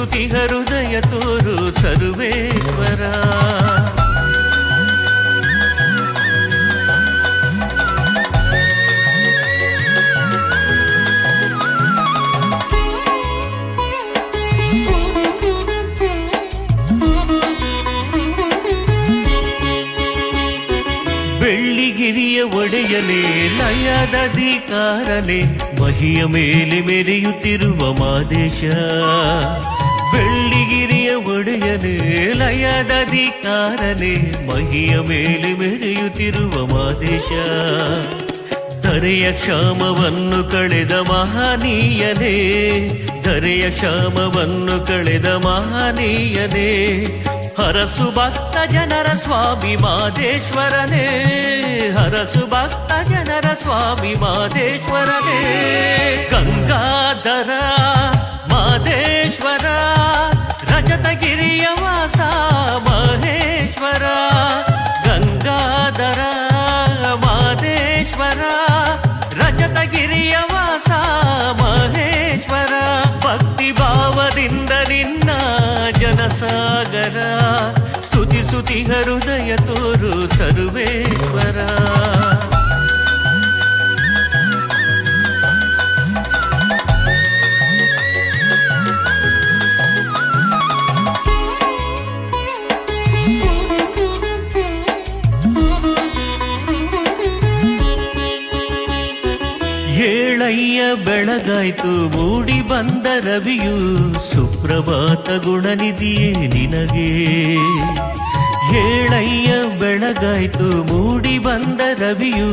ಸ್ತುತಿಸುತಿಹ ಹೃದಯ ತೋರು ಸರ್ವೇಶ್ವರ. ಬೆಳ್ಳಿಗಿರಿಯ ಒಡೆಯನೇ ಲಯದಧಿಕಾರನೇ ಮಹಿಯ ಮೇಲೆ ಮೆರೆಯುತ್ತಿರುವ ಮಾದೇಶ. ಬೆಳ್ಳಿಗಿರಿಯ ಒಡೆಯನೇ ಲಯದಧಿಕಾರನೇ ಮಹಿಯ ಮೇಲೆ ಮೆರೆಯುತ್ತಿರುವ ಮಾದೇಶ. ಧರೆಯ ಕ್ಷಾಮವನ್ನು ಕಳೆದ ಮಹನೀಯನೇ, ಧರೆಯ ಕ್ಷಾಮವನ್ನು ಕಳೆದ ಮಹನೀಯನೇ, ಹರಸು ಭಕ್ತ ಜನರ ಸ್ವಾಮಿ ಮಾದೇಶ್ವರನೇ, ಹರಸು ಭಕ್ತ ಜನರ ಸ್ವಾಮಿ ಮಾದೇಶ್ವರನೇ. ಗಂಗಾಧರ ಮಾದೇಶ್ವರ ರಜತಗಿರಿಯ ವಾಸ ಮಹೇಶ್ವರ. ಗಂಗಾಧರ ಮಾದೇಶ್ವರ ರಜತಗಿರಿಯ ವಾಸ ಮಹೇಶ್ವರ. ಭಕ್ತಿ ಭಾವದಿಂದ ನಿನ್ನ ಜನಸಾಗರ ಸ್ತುತಿಸುತಿಹ ಹೃದಯ ತೋರು ಸರ್ವೇಶ್ವರ. ಏಳಯ್ಯ ಬೆಳಗಾಯ್ತು ಮೂಡಿ ಬಂದ ರವಿಯು, ಸುಪ್ರಭಾತ ಗುಣನಿಧಿಯೇ ನಿನಗೆ. ಏಳಯ್ಯ ಬೆಳಗಾಯ್ತು ಮೂಡಿ ಬಂದ ರವಿಯು,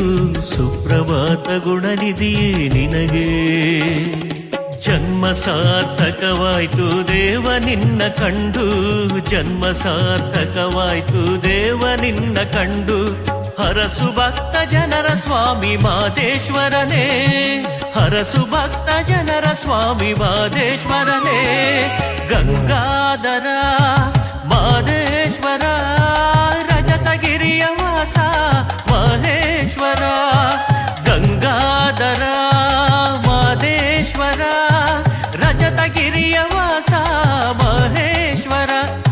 ಸುಪ್ರಭಾತ ಗುಣನಿಧಿಯೇ ನಿನಗೆ. ಜನ್ಮ ಸಾರ್ಥಕವಾಯ್ತು ದೇವ ನಿನ್ನ ಕಂಡು, ಜನ್ಮ ಸಾರ್ಥಕವಾಯ್ತು ದೇವ ನಿನ್ನ ಕಂಡು. ಹರಸು ಭಕ್ತ ಜನರ ಸ್ವಾಮಿ ಮಾದೇಶ್ವರನೇ, ಹರಸು ಭಕ್ತ ಜನರ ಸ್ವಾಮಿ ಮಾದೇಶ್ವರನೇ. ಗಂಗಾಧರ ಮಾದೇಶ್ವರ ರಜತಗಿರಿಯ ವಾಸ ಮಹೇಶ್ವರ. ಗಂಗಾಧರ ಮಾದೇಶ್ವರ ರಜತಗಿರಿಯ ವಾಸ ಮಹೇಶ್ವರ.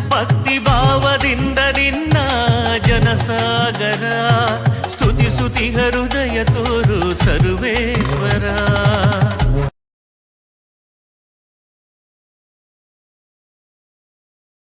ಭಕ್ತಿ ಭಾವದಿಂದ ನಿನ್ನ ಜನಸಾಗರ ಸ್ತುತಿಸುತಿಹ ಹೃದಯ ತೋರು ಸರ್ವೇಶ್ವರ.